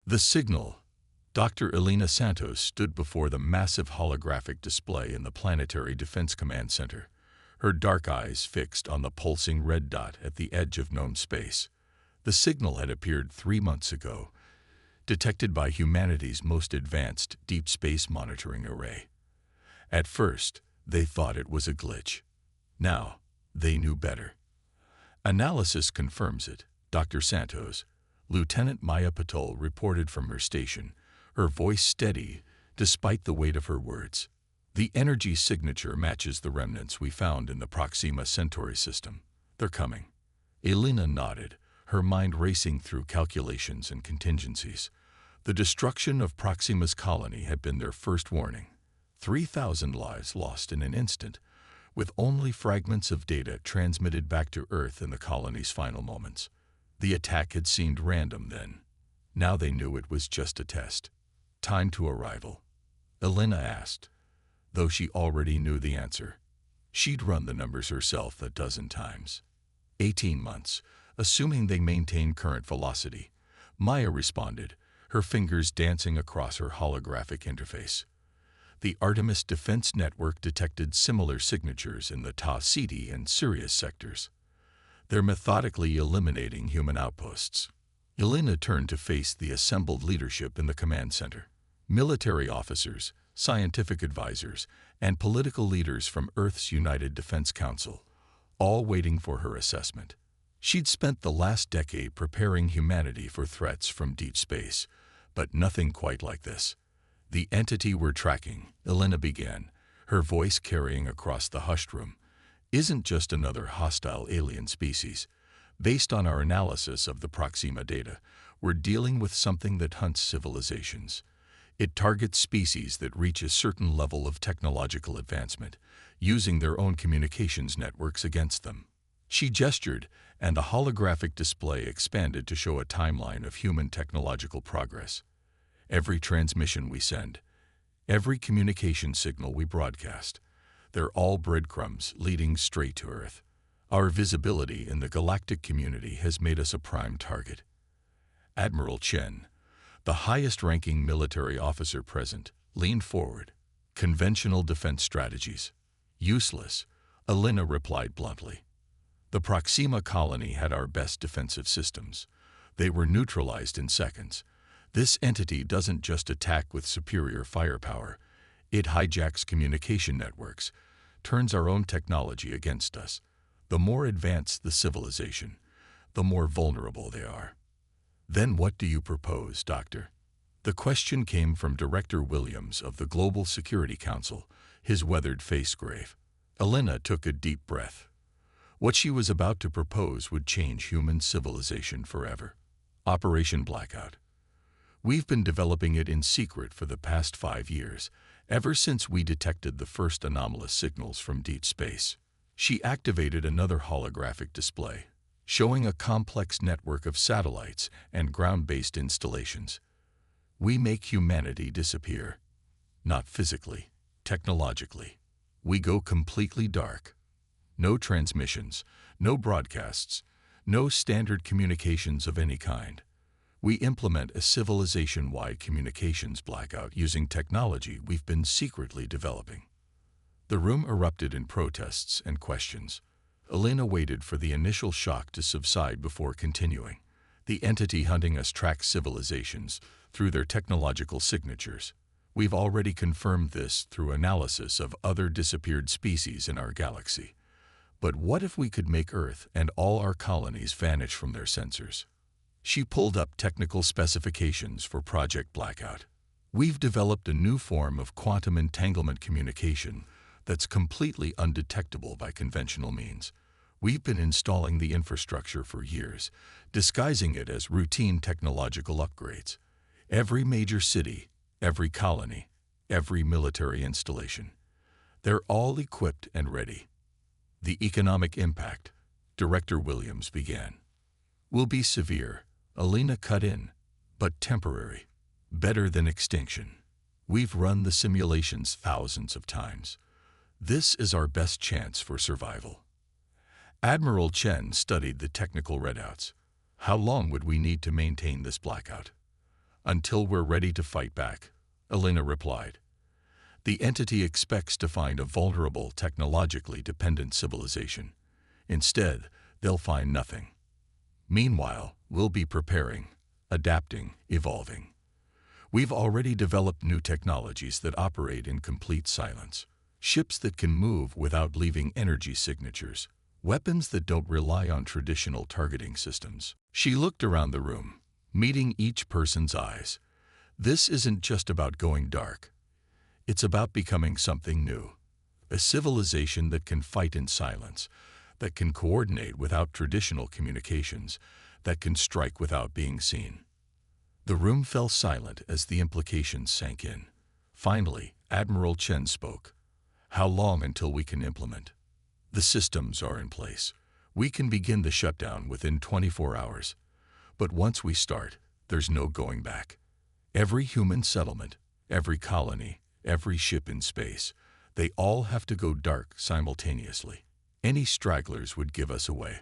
The signal. Dr. Elena Santos stood before the massive holographic display in the Planetary Defense Command Center, her dark eyes fixed on the pulsing red dot at the edge of known space. The signal had appeared 3 months ago, detected by humanity's most advanced deep space monitoring array. At first, they thought it was a glitch. Now, they knew better. Analysis confirms it, Dr. Santos. Lieutenant Maya Patel reported from her station, her voice steady despite the weight of her words. The energy signature matches the remnants we found in the Proxima Centauri system. They're coming. Elena nodded, her mind racing through calculations and contingencies. The destruction of Proxima's colony had been their first warning. 3,000 lives lost in an instant, with only fragments of data transmitted back to Earth in the colony's final moments. The attack had seemed random then. Now they knew it was just a test. Time to arrival? Elena asked, though she already knew the answer. She'd run the numbers herself a dozen times. 18 months, assuming they maintain current velocity. Maya responded, her fingers dancing across her holographic interface. The Artemis Defense Network detected similar signatures in the Tau Ceti and Sirius sectors. They're methodically eliminating human outposts. Elena turned to face the assembled leadership in the command center. Military officers, scientific advisors, and political leaders from Earth's United Defense Council, all waiting for her assessment. She'd spent the last decade preparing humanity for threats from deep space, but nothing quite like this. The entity we're tracking, Elena began, her voice carrying across the hushed room, isn't just another hostile alien species. Based on our analysis of the Proxima data, we're dealing with something that hunts civilizations. It targets species that reach a certain level of technological advancement, using their own communications networks against them. She gestured, and the holographic display expanded to show a timeline of human technological progress. Every transmission we send, every communication signal we broadcast, they're all breadcrumbs leading straight to Earth. Our visibility in the galactic community has made us a prime target. Admiral Chen, the highest-ranking military officer present, leaned forward. Conventional defense strategies. Useless, Elena replied bluntly. The Proxima colony had our best defensive systems. They were neutralized in seconds. This entity doesn't just attack with superior firepower. It hijacks communication networks, turns our own technology against us. The more advanced the civilization, the more vulnerable they are. Then what do you propose, Doctor? The question came from Director Williams of the Global Security Council, his weathered face grave. Elena took a deep breath. What she was about to propose would change human civilization forever. Operation Blackout. We've been developing it in secret for the past 5 years, ever since we detected the first anomalous signals from deep space. She activated another holographic display, showing a complex network of satellites and ground-based installations. We make humanity disappear. Not physically, technologically. We go completely dark. No transmissions, no broadcasts, no standard communications of any kind. We implement a civilization-wide communications blackout using technology we've been secretly developing. The room erupted in protests and questions. Elena waited for the initial shock to subside before continuing. The entity hunting us tracks civilizations through their technological signatures. We've already confirmed this through analysis of other disappeared species in our galaxy. But what if we could make Earth and all our colonies vanish from their sensors? She pulled up technical specifications for Project Blackout. We've developed a new form of quantum entanglement communication that's completely undetectable by conventional means. We've been installing the infrastructure for years, disguising it as routine technological upgrades. Every major city, every colony, every military installation. They're all equipped and ready. The economic impact, Director Williams began, will be severe. Elena cut in, but temporary. Better than extinction. We've run the simulations thousands of times. This is our best chance for survival. Admiral Chen studied the technical readouts. How long would we need to maintain this blackout? Until we're ready to fight back, Elena replied. The entity expects to find a vulnerable, technologically dependent civilization. Instead, they'll find nothing. Meanwhile, we'll be preparing, adapting, evolving. We've already developed new technologies that operate in complete silence. Ships that can move without leaving energy signatures. Weapons that don't rely on traditional targeting systems. She looked around the room, meeting each person's eyes. This isn't just about going dark. It's about becoming something new. A civilization that can fight in silence, that can coordinate without traditional communications, that can strike without being seen. The room fell silent as the implications sank in. Finally, Admiral Chen spoke. How long until we can implement? The systems are in place. We can begin the shutdown within 24 hours. But once we start, there's no going back. Every human settlement, every colony, every ship in space, they all have to go dark simultaneously. Any stragglers would give us away.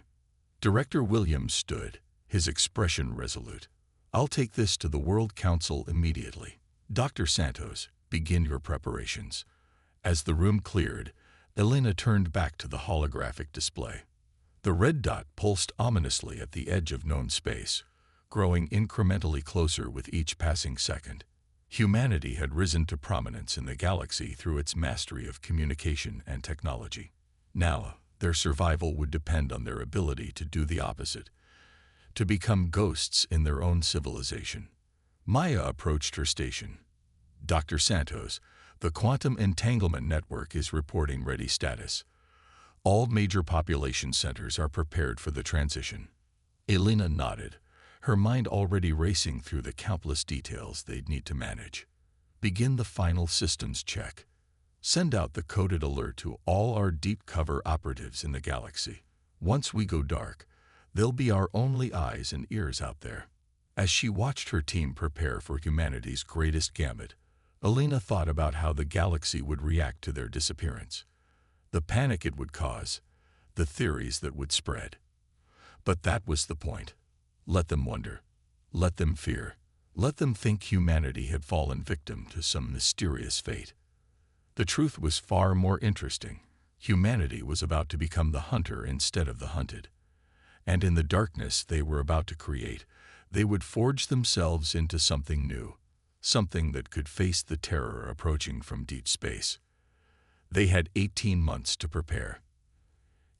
Director Williams stood, his expression resolute. I'll take this to the World Council immediately. Dr. Santos, begin your preparations. As the room cleared, Elena turned back to the holographic display. The red dot pulsed ominously at the edge of known space, growing incrementally closer with each passing second. Humanity had risen to prominence in the galaxy through its mastery of communication and technology. Now, their survival would depend on their ability to do the opposite, to become ghosts in their own civilization. Maya approached her station. Dr. Santos, the quantum entanglement network is reporting ready status. All major population centers are prepared for the transition. Elena nodded, her mind already racing through the countless details they'd need to manage. Begin the final systems check. Send out the coded alert to all our deep cover operatives in the galaxy. Once we go dark, they'll be our only eyes and ears out there. As she watched her team prepare for humanity's greatest gambit, Elena thought about how the galaxy would react to their disappearance. The panic it would cause, the theories that would spread. But that was the point. Let them wonder. Let them fear. Let them think humanity had fallen victim to some mysterious fate. The truth was far more interesting. Humanity was about to become the hunter instead of the hunted. And in the darkness they were about to create, they would forge themselves into something new, something that could face the terror approaching from deep space. They had 18 months to prepare.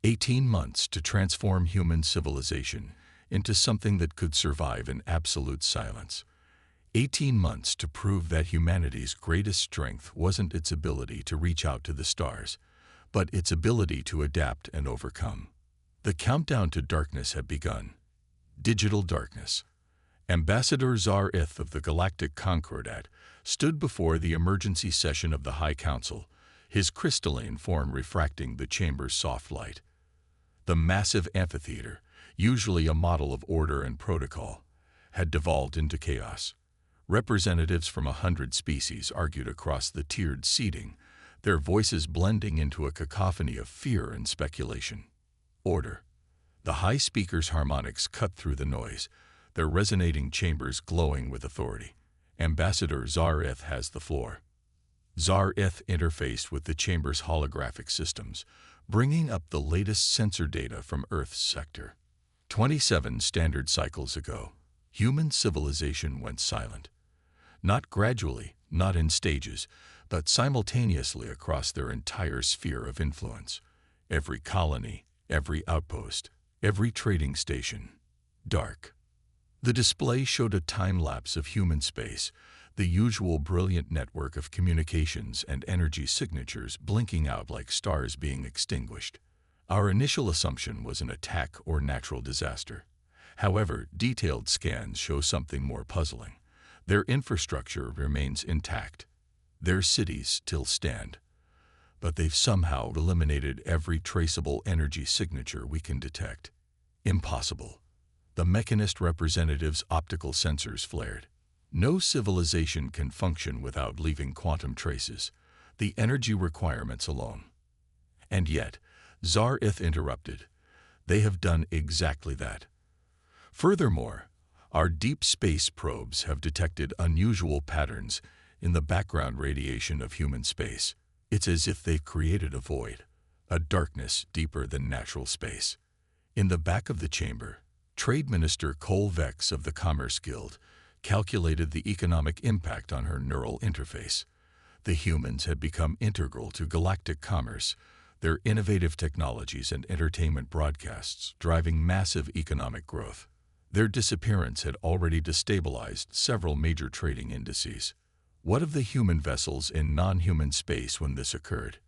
18 months to transform human civilization into something that could survive in absolute silence. 18 months to prove that humanity's greatest strength wasn't its ability to reach out to the stars, but its ability to adapt and overcome. The countdown to darkness had begun. Digital darkness. Ambassador Zar-Ith of the Galactic Concordat stood before the emergency session of the High Council, his crystalline form refracting the chamber's soft light. The massive amphitheater, usually a model of order and protocol, had devolved into chaos. Representatives from 100 species argued across the tiered seating, their voices blending into a cacophony of fear and speculation. Order. The high speaker's harmonics cut through the noise, their resonating chambers glowing with authority. Ambassador Zar-Ith has the floor. Zar-Ith interfaced with the chamber's holographic systems, bringing up the latest sensor data from Earth's sector. 27 standard cycles ago, human civilization went silent. Not gradually, not in stages, but simultaneously across their entire sphere of influence. Every colony, every outpost, every trading station. Dark. The display showed a time-lapse of human space, the usual brilliant network of communications and energy signatures blinking out like stars being extinguished. Our initial assumption was an attack or natural disaster. However, detailed scans show something more puzzling. Their infrastructure remains intact. Their cities still stand. But they've somehow eliminated every traceable energy signature we can detect. Impossible. The Mechanist representative's optical sensors flared. No civilization can function without leaving quantum traces, the energy requirements alone. And yet, Zar-Ith interrupted. They have done exactly that. Furthermore, Our deep space probes have detected unusual patterns in the background radiation of human space. It's as if they've created a void, a darkness deeper than natural space. In the back of the chamber, Trade Minister Cole Vex of the Commerce Guild calculated the economic impact on her neural interface. The humans had become integral to galactic commerce, their innovative technologies and entertainment broadcasts driving massive economic growth. Their disappearance had already destabilized several major trading indices. What of the human vessels in non-human space when this occurred?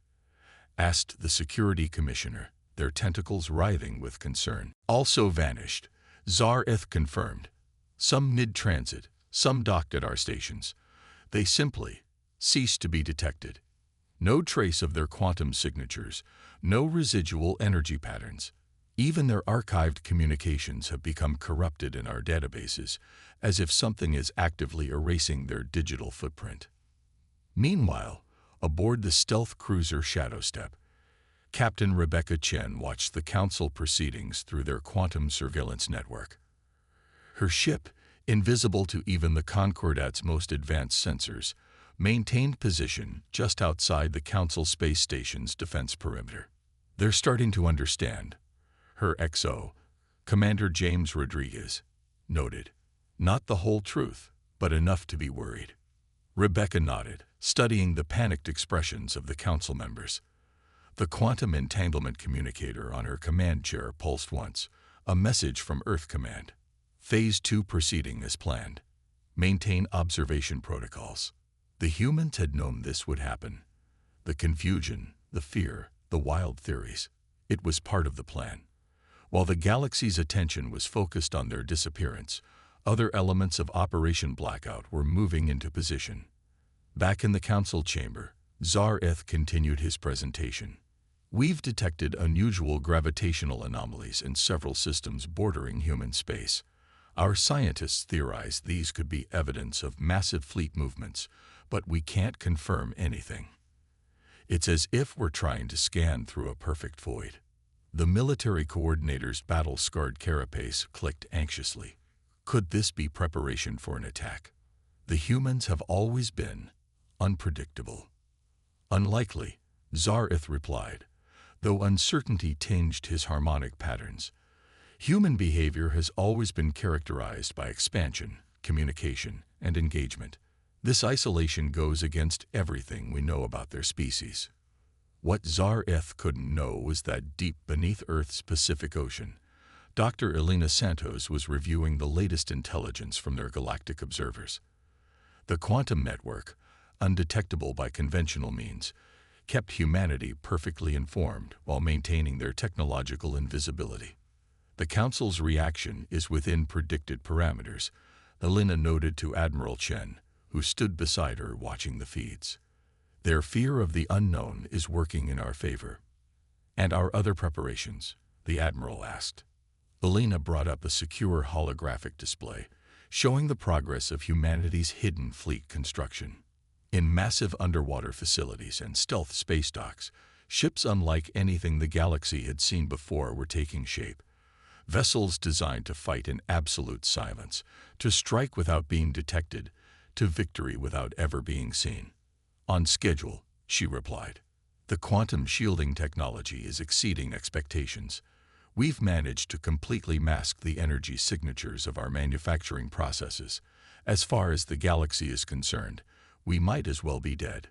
Asked the Security Commissioner, their tentacles writhing with concern. Also vanished, Zar-Eth confirmed. Some mid-transit, some docked at our stations. They simply ceased to be detected. No trace of their quantum signatures, no residual energy patterns. Even their archived communications have become corrupted in our databases, as if something is actively erasing their digital footprint. Meanwhile, aboard the stealth cruiser Shadowstep, Captain Rebecca Chen watched the Council proceedings through their quantum surveillance network. Her ship, invisible to even the Concordat's most advanced sensors, maintained position just outside the Council space station's defense perimeter. They're starting to understand, her XO, Commander James Rodriguez, noted. Not the whole truth, but enough to be worried. Rebecca nodded, studying the panicked expressions of the Council members. The quantum entanglement communicator on her command chair pulsed once, a message from Earth Command. Phase 2 proceeding as planned. Maintain observation protocols. The humans had known this would happen. The confusion, the fear, the wild theories. It was part of the plan. While the galaxy's attention was focused on their disappearance, other elements of Operation Blackout were moving into position. Back in the Council chamber, Zar-Eth continued his presentation. We've detected unusual gravitational anomalies in several systems bordering human space. Our scientists theorize these could be evidence of massive fleet movements, but we can't confirm anything. It's as if we're trying to scan through a perfect void. The military coordinator's battle-scarred carapace clicked anxiously. Could this be preparation for an attack? The humans have always been unpredictable. Unlikely, Zar-Eth replied, though uncertainty tinged his harmonic patterns. Human behavior has always been characterized by expansion, communication, and engagement. This isolation goes against everything we know about their species. What Zar-Eth couldn't know was that deep beneath Earth's Pacific Ocean, Dr. Elena Santos was reviewing the latest intelligence from their galactic observers. The quantum network, undetectable by conventional means, kept humanity perfectly informed while maintaining their technological invisibility. The Council's reaction is within predicted parameters, Elena noted to Admiral Chen, who stood beside her watching the feeds. Their fear of the unknown is working in our favor. And our other preparations? The Admiral asked. Elena brought up a secure holographic display, showing the progress of humanity's hidden fleet construction. In massive underwater facilities and stealth space docks, ships unlike anything the galaxy had seen before were taking shape. Vessels designed to fight in absolute silence, to strike without being detected, to victory without ever being seen. On schedule, she replied. The quantum shielding technology is exceeding expectations. We've managed to completely mask the energy signatures of our manufacturing processes. As far as the galaxy is concerned, we might as well be dead.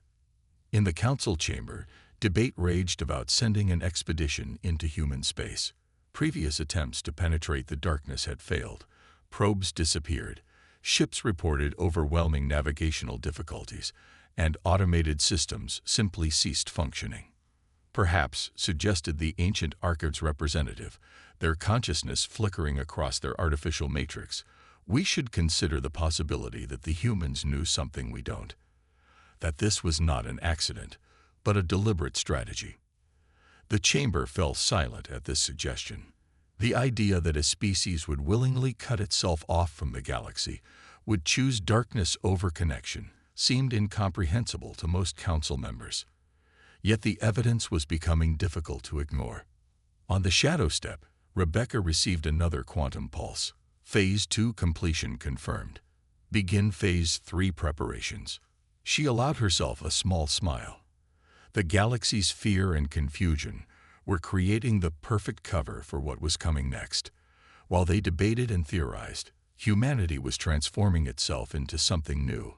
In the Council chamber, debate raged about sending an expedition into human space. Previous attempts to penetrate the darkness had failed. Probes disappeared. Ships reported overwhelming navigational difficulties, and automated systems simply ceased functioning. Perhaps, suggested the ancient Archives representative, their consciousness flickering across their artificial matrix, we should consider the possibility that the humans knew something we don't. That this was not an accident, but a deliberate strategy. The chamber fell silent at this suggestion. The idea that a species would willingly cut itself off from the galaxy, would choose darkness over connection, seemed incomprehensible to most Council members. Yet the evidence was becoming difficult to ignore. On the Shadowstep, Rebecca received another quantum pulse. Phase 2 completion confirmed. Begin Phase 3 preparations. She allowed herself a small smile. The galaxy's fear and confusion were creating the perfect cover for what was coming next. While they debated and theorized, humanity was transforming itself into something new.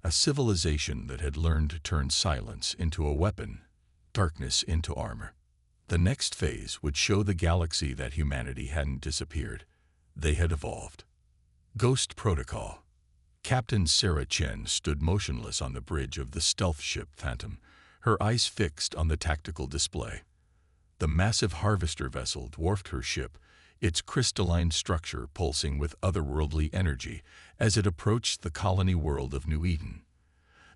A civilization that had learned to turn silence into a weapon, darkness into armor. The next phase would show the galaxy that humanity hadn't disappeared. They had evolved. Ghost Protocol. Captain Sarah Chen stood motionless on the bridge of the stealth ship Phantom, her eyes fixed on the tactical display. The massive harvester vessel dwarfed her ship, its crystalline structure pulsing with otherworldly energy as it approached the colony world of New Eden.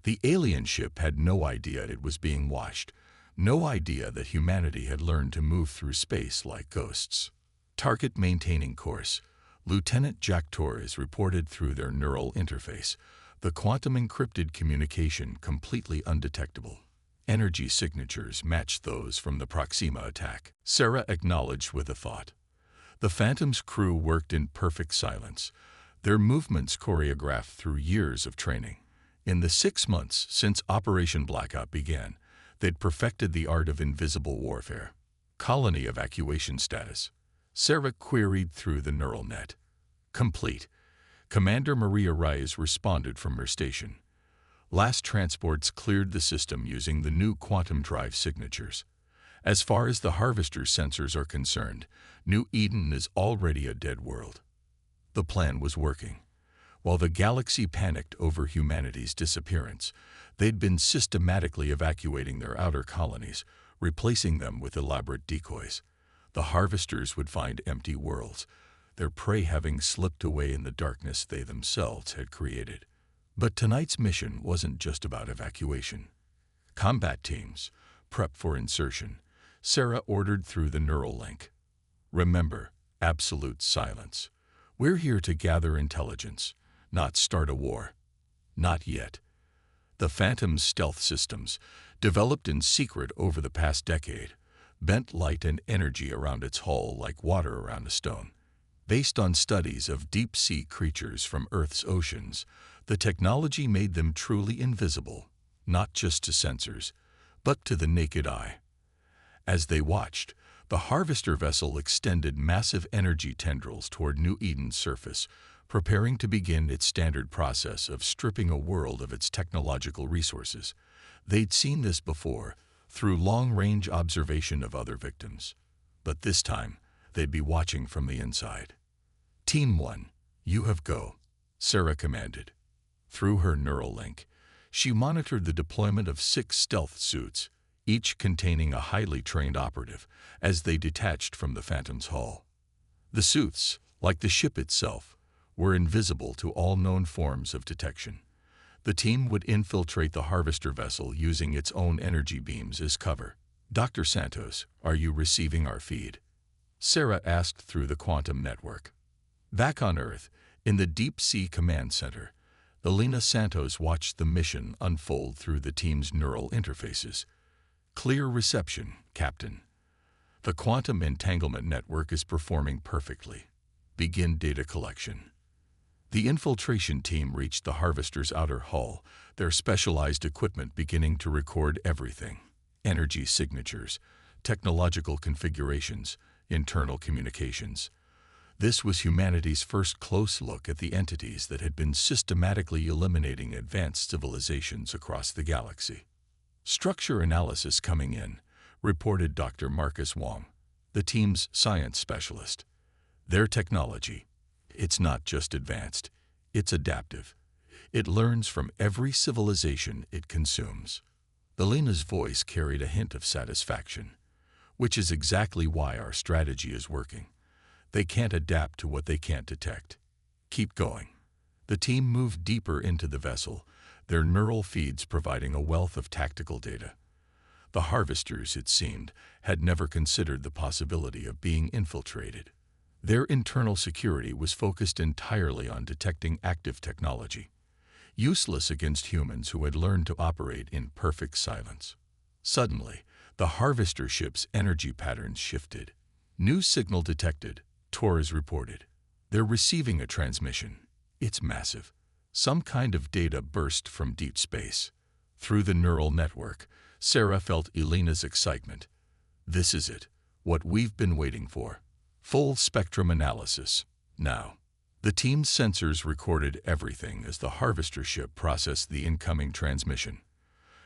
The alien ship had no idea it was being watched, no idea that humanity had learned to move through space like ghosts. Target maintaining course. Lieutenant Jack Torres reported through their neural interface, the quantum encrypted communication completely undetectable. Energy signatures matched those from the Proxima attack. Sarah acknowledged with a thought. The Phantom's crew worked in perfect silence, their movements choreographed through years of training. In the 6 months since Operation Blackout began, they'd perfected the art of invisible warfare. Colony evacuation status. Sarah queried through the neural net. Complete. Commander Maria Reyes responded from her station. Last transports cleared the system using the new quantum drive signatures. As far as the Harvester's sensors are concerned, New Eden is already a dead world. The plan was working. While the galaxy panicked over humanity's disappearance, they'd been systematically evacuating their outer colonies, replacing them with elaborate decoys. The Harvesters would find empty worlds, their prey having slipped away in the darkness they themselves had created. But tonight's mission wasn't just about evacuation. Combat teams, prep for insertion. Sarah ordered through the neural link. Remember, absolute silence. We're here to gather intelligence, not start a war. Not yet. The Phantom's stealth systems, developed in secret over the past decade, bent light and energy around its hull like water around a stone. Based on studies of deep-sea creatures from Earth's oceans, the technology made them truly invisible, not just to sensors, but to the naked eye. As they watched, the harvester vessel extended massive energy tendrils toward New Eden's surface, preparing to begin its standard process of stripping a world of its technological resources. They'd seen this before, through long-range observation of other victims. But this time, they'd be watching from the inside. Team 1, you have go, Sarah commanded. Through her neural link, she monitored the deployment of 6 stealth suits, each containing a highly trained operative, as they detached from the Phantom's hull. The suits, like the ship itself, were invisible to all known forms of detection. The team would infiltrate the harvester vessel using its own energy beams as cover. Dr. Santos, are you receiving our feed? Sarah asked through the quantum network. Back on Earth, in the Deep Sea Command Center, Elena Santos watched the mission unfold through the team's neural interfaces. Clear reception, Captain. The quantum entanglement network is performing perfectly. Begin data collection. The infiltration team reached the harvester's outer hull, their specialized equipment beginning to record everything. Energy signatures, technological configurations, internal communications. This was humanity's first close look at the entities that had been systematically eliminating advanced civilizations across the galaxy. Structure analysis coming in, reported Dr. Marcus Wong, the team's science specialist. Their technology, it's not just advanced, it's adaptive. It learns from every civilization it consumes. Elena's voice carried a hint of satisfaction, which is exactly why our strategy is working. They can't adapt to what they can't detect. Keep going. The team moved deeper into the vessel, their neural feeds providing a wealth of tactical data. The harvesters, it seemed, had never considered the possibility of being infiltrated. Their internal security was focused entirely on detecting active technology, useless against humans who had learned to operate in perfect silence. Suddenly, the harvester ship's energy patterns shifted. New signal detected, Torres reported. They're receiving a transmission. It's massive. Some kind of data burst from deep space. Through the neural network, Sarah felt Elena's excitement. This is it. What we've been waiting for. Full spectrum analysis. Now. The team's sensors recorded everything as the harvester ship processed the incoming transmission.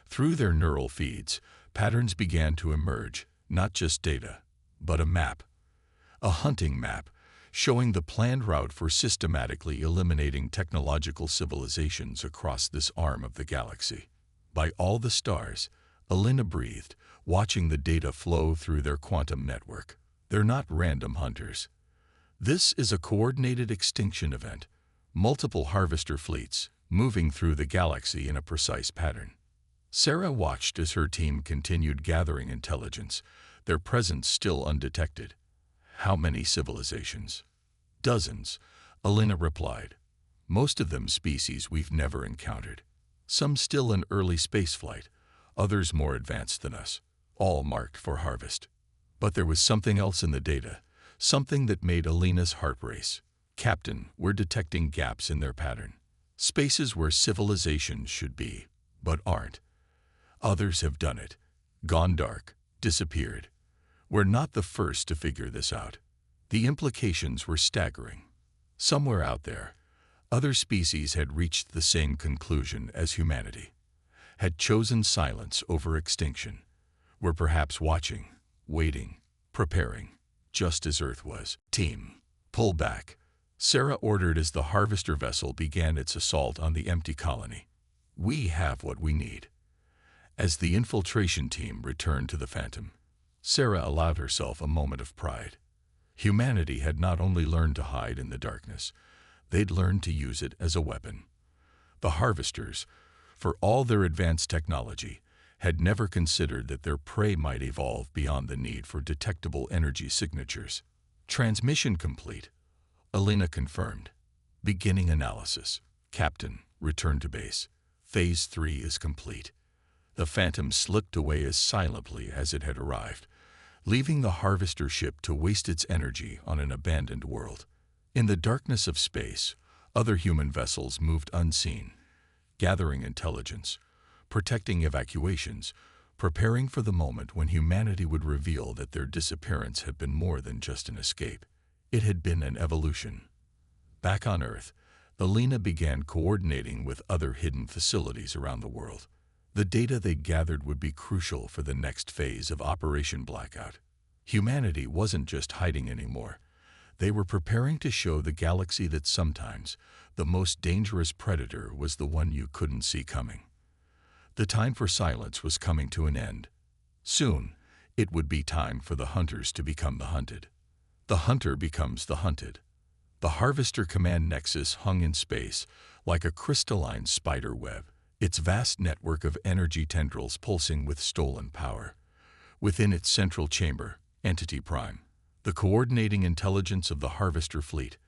Through their neural feeds, patterns began to emerge, not just data, but a map. A hunting map, showing the planned route for systematically eliminating technological civilizations across this arm of the galaxy. By all the stars, Elena breathed, watching the data flow through their quantum network. They're not random hunters. This is a coordinated extinction event, multiple harvester fleets moving through the galaxy in a precise pattern. Sarah watched as her team continued gathering intelligence, their presence still undetected. How many civilizations? Dozens, Elena replied. Most of them species we've never encountered. Some still in early spaceflight, others more advanced than us, all marked for harvest. But there was something else in the data, something that made Elena's heart race. Captain, we're detecting gaps in their pattern. Spaces where civilizations should be, but aren't. Others have done it. Gone dark, disappeared. We're not the first to figure this out. The implications were staggering. Somewhere out there, other species had reached the same conclusion as humanity, had chosen silence over extinction, were perhaps watching, waiting, preparing, just as Earth was. Team, pull back, Sarah ordered as the harvester vessel began its assault on the empty colony. We have what we need. As the infiltration team returned to the Phantom, Sarah allowed herself a moment of pride. Humanity had not only learned to hide in the darkness, they'd learned to use it as a weapon. The harvesters, for all their advanced technology, had never considered that their prey might evolve beyond the need for detectable energy signatures. Transmission complete, Elena confirmed. Beginning analysis. Captain, return to base. Phase 3 is complete. The Phantom slipped away as silently as it had arrived, leaving the harvester ship to waste its energy on an abandoned world. In the darkness of space, other human vessels moved unseen, gathering intelligence, protecting evacuations, preparing for the moment when humanity would reveal that their disappearance had been more than just an escape. It had been an evolution. Back on Earth, Elena began coordinating with other hidden facilities around the world. The data they gathered would be crucial for the next phase of Operation Blackout. Humanity wasn't just hiding anymore. They were preparing to show the galaxy that sometimes the most dangerous predator was the one you couldn't see coming. The time for silence was coming to an end. Soon, it would be time for the hunters to become the hunted. The hunter becomes the hunted. The Harvester Command Nexus hung in space like a crystalline spider web, its vast network of energy tendrils pulsing with stolen power. Within its central chamber, Entity Prime, the coordinating intelligence of the Harvester fleet,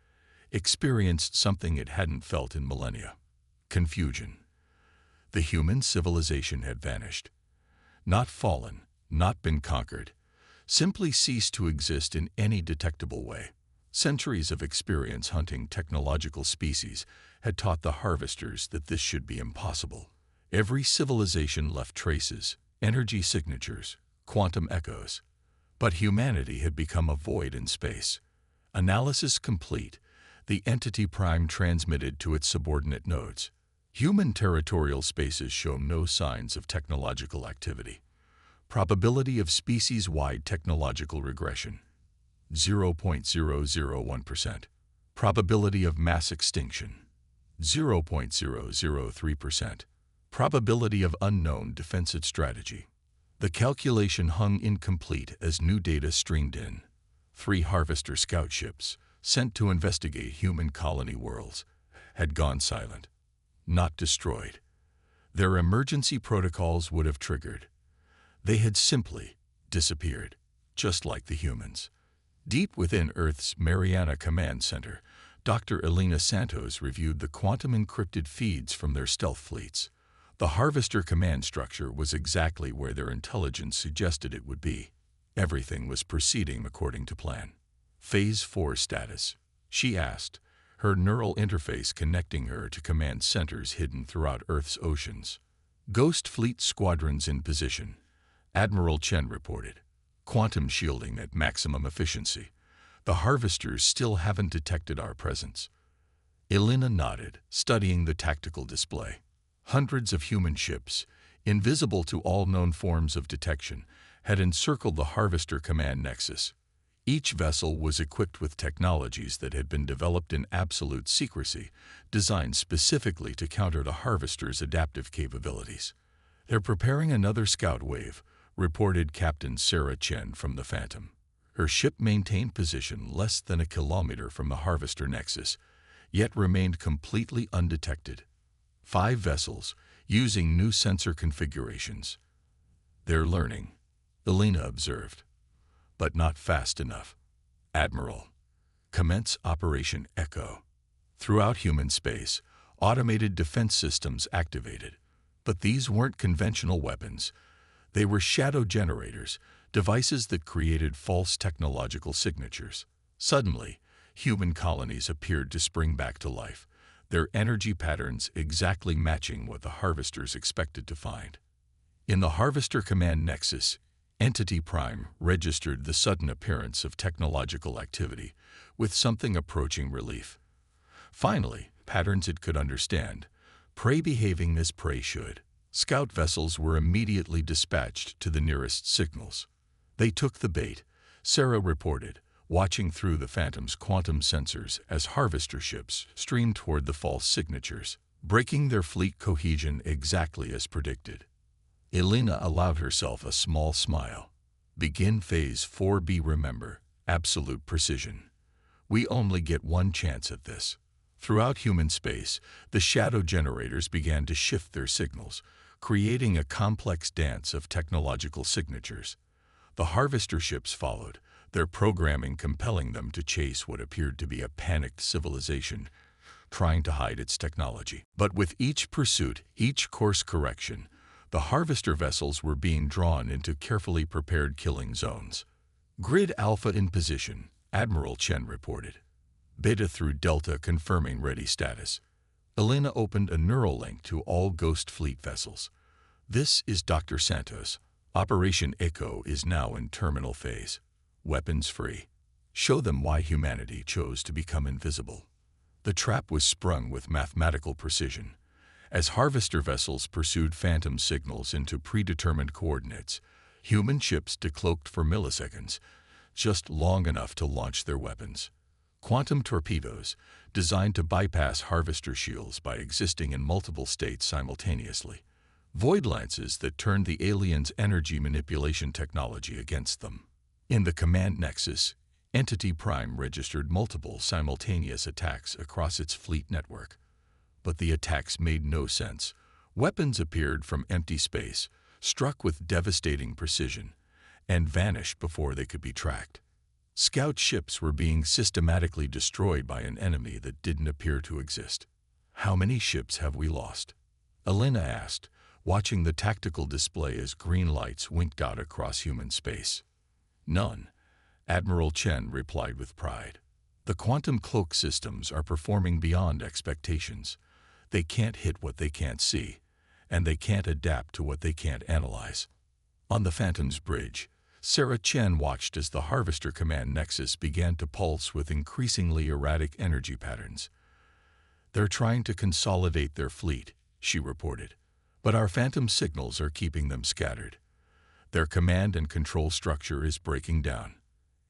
experienced something it hadn't felt in millennia: confusion. The human civilization had vanished. Not fallen, not been conquered, simply ceased to exist in any detectable way. Centuries of experience hunting technological species had taught the harvesters that this should be impossible. Every civilization left traces, energy signatures, quantum echoes. But humanity had become a void in space. Analysis complete, the Entity Prime transmitted to its subordinate nodes. Human territorial spaces show no signs of technological activity. Probability of species-wide technological regression: 0.001%. Probability of mass extinction: 0.003%. Probability of unknown defensive strategy. The calculation hung incomplete as new data streamed in. 3 Harvester scout ships, sent to investigate human colony worlds, had gone silent. Not destroyed. Their emergency protocols would have triggered. They had simply disappeared, just like the humans. Deep within Earth's Mariana Command Center, Dr. Elena Santos reviewed the quantum-encrypted feeds from their stealth fleets. The Harvester command structure was exactly where their intelligence suggested it would be. Everything was proceeding according to plan. Phase 4 status: she asked, her neural interface connecting her to command centers hidden throughout Earth's oceans. Ghost Fleet squadrons in position, Admiral Chen reported. Quantum shielding at maximum efficiency. The harvesters still haven't detected our presence. Elena nodded, studying the tactical display. Hundreds of human ships, invisible to all known forms of detection, had encircled the Harvester Command Nexus. Each vessel was equipped with technologies that had been developed in absolute secrecy, designed specifically to counter the Harvester's adaptive capabilities. "They're preparing another scout wave," reported Captain Sarah Chen from the Phantom. Her ship maintained position less than a kilometer from the Harvester Nexus, yet remained completely undetected. 5 vessels, using new sensor configurations. "They're learning," Elena observed. "But not fast enough. Admiral, commence Operation Echo." Throughout human space, automated defense systems activated. But these weren't conventional weapons. They were shadow generators, devices that created false technological signatures. Suddenly, human colonies appeared to spring back to life, their energy patterns exactly matching what the Harvesters expected to find. In the Harvester Command Nexus, Entity Prime registered the sudden appearance of technological activity, with something approaching relief. Finally, patterns it could understand, prey behaving as prey should. Scout vessels were immediately dispatched to the nearest signals. "They took the bait," Sarah reported, watching through the Phantom's quantum sensors as harvester ships streamed toward the false signatures, breaking their fleet cohesion exactly as predicted. Elena allowed herself a small smile. "Begin Phase 4B. Remember, absolute precision. We only get one chance at this." Throughout human space, the shadow generators began to shift their signals, creating a complex dance of technological signatures. The harvester ships followed, their programming compelling them to chase what appeared to be a panicked civilization, trying to hide its technology. But with each pursuit, each course correction, the harvester vessels were being drawn into carefully prepared killing zones. "Grid Alpha in position," Admiral Chen reported. "Beta through Delta confirming ready status." Elena opened a neural link to all Ghost Fleet vessels. "This is Dr. Santos. Operation Echo is now in terminal phase. Weapons free. Show them why humanity chose to become invisible." The trap was sprung with mathematical precision. As harvester vessels pursued phantom signals into predetermined coordinates, human ships decloaked for milliseconds, just long enough to launch their weapons. Quantum torpedoes, designed to bypass harvester shields by existing in multiple states simultaneously. Void lances that turned the aliens' energy manipulation technology against them. In the command nexus, Entity Prime registered multiple simultaneous attacks across its fleet network. But the attacks made no sense. Weapons appeared from empty space, struck with devastating precision, and vanished before they could be tracked. Scout ships were being systematically destroyed by an enemy that didn't appear to exist. "How many ships have we lost?" Elena asked, watching the tactical display as green lights winked out across human space. "None," Admiral Chen replied with pride. "The quantum cloak systems are performing beyond expectations. They can't hit what they can't see, and they can't adapt to what they can't analyze." On the Phantom's bridge, Sarah Chen watched as the Harvester Command Nexus began to pulse with increasingly erratic energy patterns. "They're trying to consolidate their fleet," she reported, "but our Phantom signals are keeping them scattered. Their command and control structure is breaking down."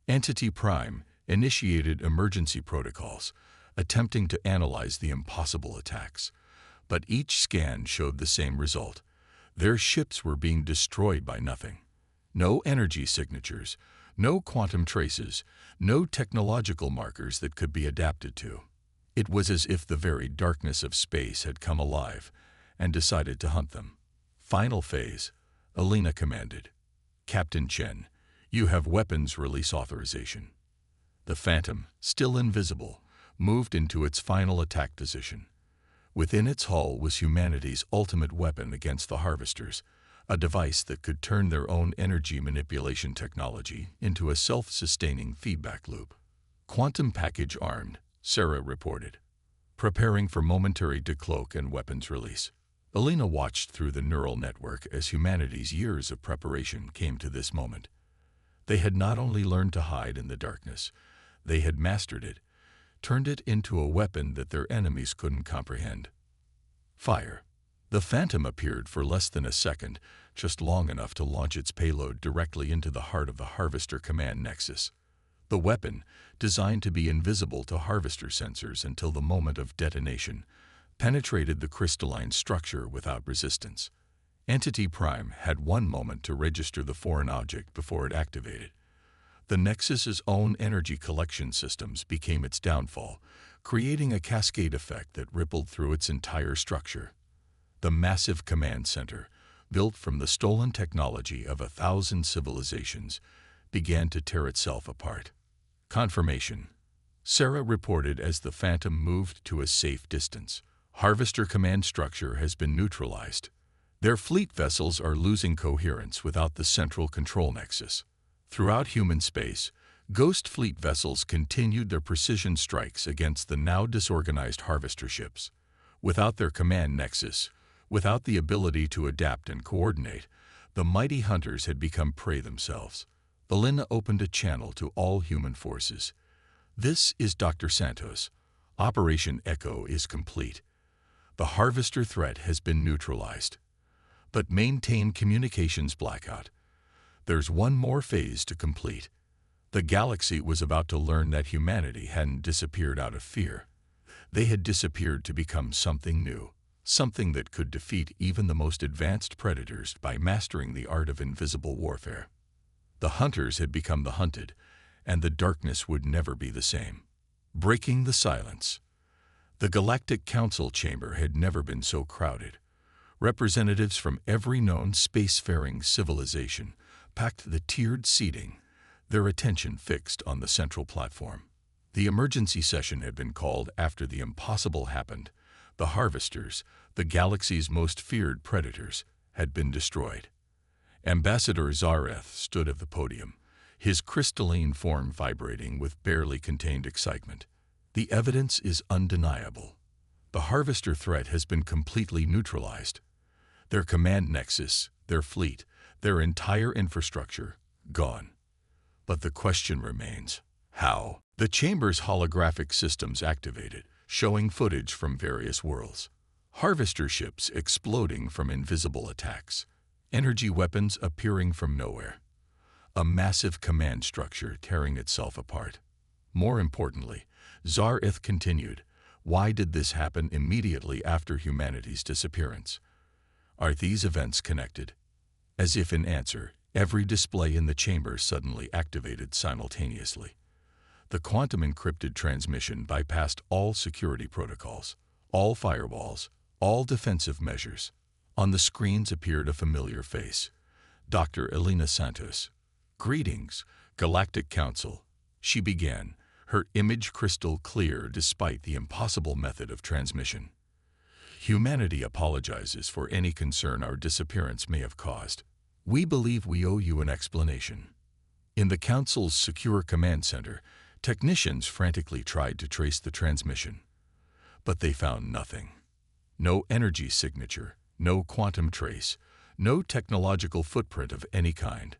Entity Prime initiated emergency protocols, attempting to analyze the impossible attacks. But each scan showed the same result. Their ships were being destroyed by nothing. No energy signatures, no quantum traces, no technological markers that could be adapted to. It was as if the very darkness of space had come alive and decided to hunt them. "Final phase," Elena commanded. "Captain Chen, you have weapons release authorization." The Phantom, still invisible, moved into its final attack position. Within its hull was humanity's ultimate weapon against the Harvesters, a device that could turn their own energy manipulation technology into a self-sustaining feedback loop. "Quantum package armed," Sarah reported, preparing for momentary decloak and weapons release. Alina watched through the neural network as humanity's years of preparation came to this moment. They had not only learned to hide in the darkness, they had mastered it, turned it into a weapon that their enemies couldn't comprehend. Fire. The Phantom appeared for less than a second, just long enough to launch its payload directly into the heart of the Harvester command nexus. The weapon, designed to be invisible to Harvester sensors until the moment of detonation, penetrated the crystalline structure without resistance. Entity Prime had one moment to register the foreign object before it activated. The Nexus's own energy collection systems became its downfall, creating a cascade effect that rippled through its entire structure. The massive command center, built from the stolen technology of 1,000 civilizations, began to tear itself apart. Confirmation. Sarah reported as the Phantom moved to a safe distance. Harvester command structure has been neutralized. Their fleet vessels are losing coherence without the central control nexus. Throughout human space, Ghost Fleet vessels continued their precision strikes against the now disorganized Harvester ships. Without their command nexus, without the ability to adapt and coordinate, the mighty hunters had become prey themselves. Alina opened a channel to all human forces. This is Dr. Santos. Operation Echo is complete. The Harvester threat has been neutralized. But maintain communications blackout. There's one more phase to complete. The Galaxy was about to learn that humanity hadn't disappeared out of fear. They had disappeared to become something new, something that could defeat even the most advanced predators by mastering the art of invisible warfare. The hunters had become the hunted, and the darkness would never be the same. Breaking the silence. The Galactic Council chamber had never been so crowded. Representatives from every known spacefaring civilization packed the tiered seating, their attention fixed on the central platform. The emergency session had been called after the impossible happened. The Harvesters, the galaxy's most feared predators, had been destroyed. Ambassador Zareth stood at the podium, his crystalline form vibrating with barely contained excitement. The evidence is undeniable. The Harvester threat has been completely neutralized. Their command nexus, their fleet, their entire infrastructure, gone. But the question remains, how? The chamber's holographic systems activated, showing footage from various worlds. Harvester ships exploding from invisible attacks. Energy weapons appearing from nowhere. A massive command structure tearing itself apart. More importantly, Zareth continued, why did this happen immediately after humanity's disappearance? Are these events connected? As if in answer, every display in the chamber suddenly activated simultaneously. The quantum-encrypted transmission bypassed all security protocols, all firewalls, all defensive measures. On the screens appeared a familiar face, Dr. Alina Santos. Greetings, Galactic Council. She began, her image crystal clear despite the impossible method of transmission. Humanity apologizes for any concern our disappearance may have caused. We believe we owe you an explanation. In the Council's secure command center, technicians frantically tried to trace the transmission. But they found nothing. No energy signature, no quantum trace, no technological footprint of any kind.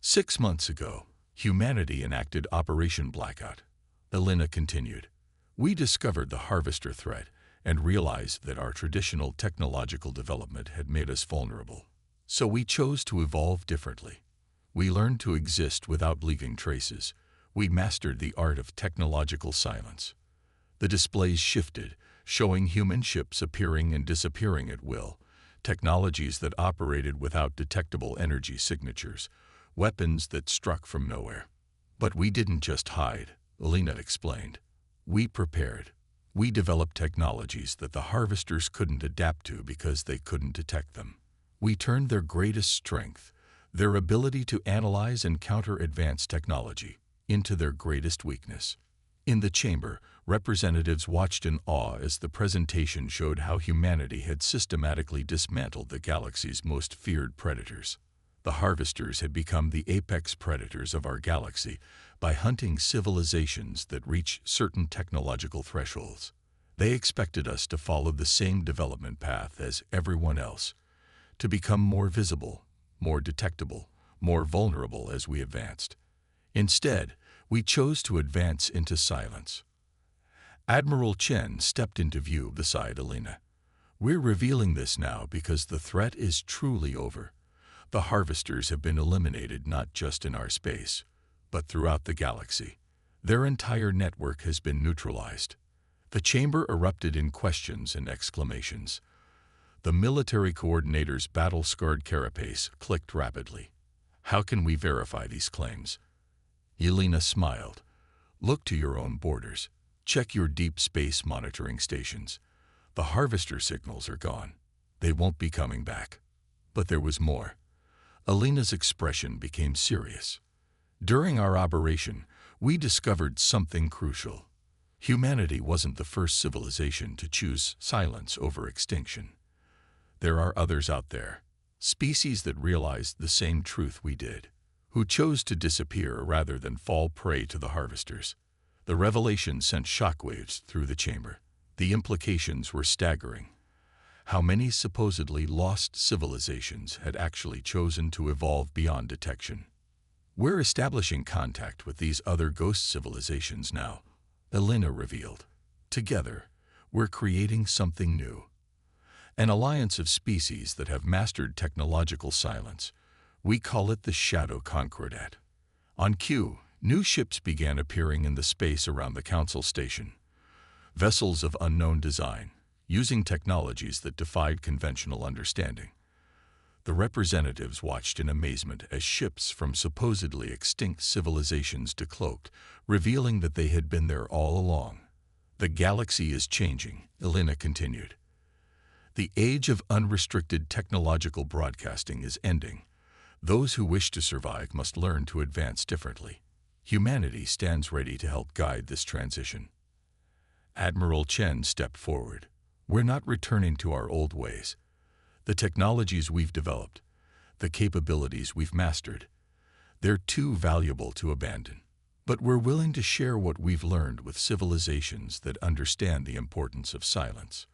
6 months ago, humanity enacted Operation Blackout. Alina continued. We discovered the Harvester threat and realized that our traditional technological development had made us vulnerable. So we chose to evolve differently. We learned to exist without leaving traces. We mastered the art of technological silence. The displays shifted, showing human ships appearing and disappearing at will, technologies that operated without detectable energy signatures, weapons that struck from nowhere. But we didn't just hide, Alina explained. We prepared. We developed technologies that the Harvesters couldn't adapt to because they couldn't detect them. We turned their greatest strength, their ability to analyze and counter advanced technology, into their greatest weakness. In the chamber, representatives watched in awe as the presentation showed how humanity had systematically dismantled the galaxy's most feared predators. The Harvesters had become the apex predators of our galaxy, by hunting civilizations that reach certain technological thresholds. They expected us to follow the same development path as everyone else, to become more visible, more detectable, more vulnerable as we advanced. Instead, we chose to advance into silence. Admiral Chen stepped into view beside Alina. We're revealing this now because the threat is truly over. The harvesters have been eliminated not just in our space, but throughout the galaxy. Their entire network has been neutralized. The chamber erupted in questions and exclamations. The military coordinator's battle-scarred carapace clicked rapidly. How can we verify these claims? Yelena smiled. Look to your own borders. Check your deep space monitoring stations. The harvester signals are gone. They won't be coming back. But there was more. Alina's expression became serious. During our operation, we discovered something crucial. Humanity wasn't the first civilization to choose silence over extinction. There are others out there, species that realized the same truth we did, who chose to disappear rather than fall prey to the harvesters. The revelation sent shockwaves through the chamber. The implications were staggering. How many supposedly lost civilizations had actually chosen to evolve beyond detection? We're establishing contact with these other ghost civilizations now, Alina revealed. Together, we're creating something new. An alliance of species that have mastered technological silence. We call it the Shadow Concordat. On cue, new ships began appearing in the space around the Council Station. Vessels of unknown design, using technologies that defied conventional understanding. The representatives watched in amazement as ships from supposedly extinct civilizations decloaked, revealing that they had been there all along. The galaxy is changing, Alina continued. The age of unrestricted technological broadcasting is ending. Those who wish to survive must learn to advance differently. Humanity stands ready to help guide this transition. Admiral Chen stepped forward. We're not returning to our old ways. The technologies we've developed, the capabilities we've mastered, they're too valuable to abandon. But we're willing to share what we've learned with civilizations that understand the importance of silence.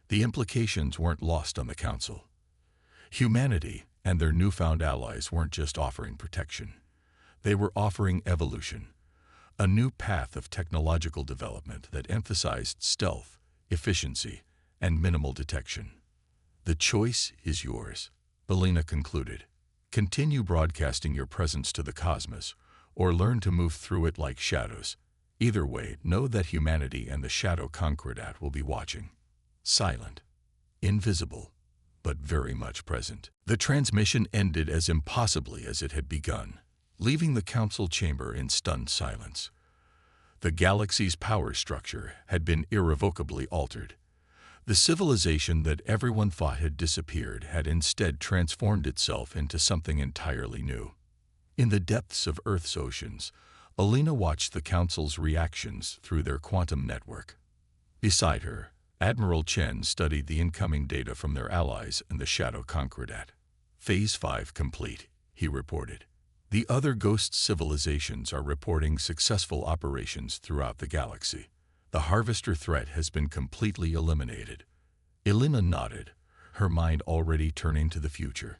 The implications weren't lost on the Council. Humanity and their newfound allies weren't just offering protection. They were offering evolution, a new path of technological development that emphasized stealth, efficiency, and minimal detection. The choice is yours, Alina concluded. Continue broadcasting your presence to the cosmos, or learn to move through it like shadows. Either way, know that humanity and the Shadow Concordat will be watching. Silent, invisible, but very much present. The transmission ended as impossibly as it had begun, leaving the Council chamber in stunned silence. The galaxy's power structure had been irrevocably altered. The civilization that everyone thought had disappeared had instead transformed itself into something entirely new. In the depths of Earth's oceans, Alina watched the Council's reactions through their quantum network. Beside her, Admiral Chen studied the incoming data from their allies and the Shadow Concordat. Phase 5 complete, he reported. The other ghost civilizations are reporting successful operations throughout the galaxy. The harvester threat has been completely eliminated. Alina nodded, her mind already turning to the future.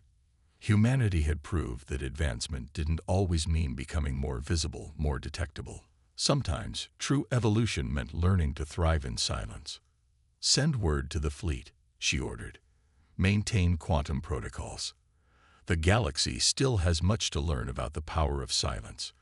Humanity had proved that advancement didn't always mean becoming more visible, more detectable. Sometimes, true evolution meant learning to thrive in silence. Send word to the fleet, she ordered. Maintain quantum protocols. The galaxy still has much to learn about the power of silence.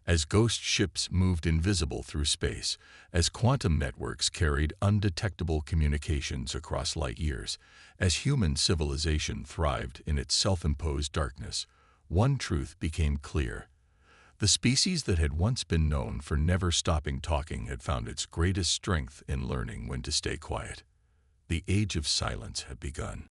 As ghost ships moved invisible through space, as quantum networks carried undetectable communications across light years, as human civilization thrived in its self-imposed darkness, one truth became clear. The species that had once been known for never stopping talking had found its greatest strength in learning when to stay quiet. The age of silence had begun.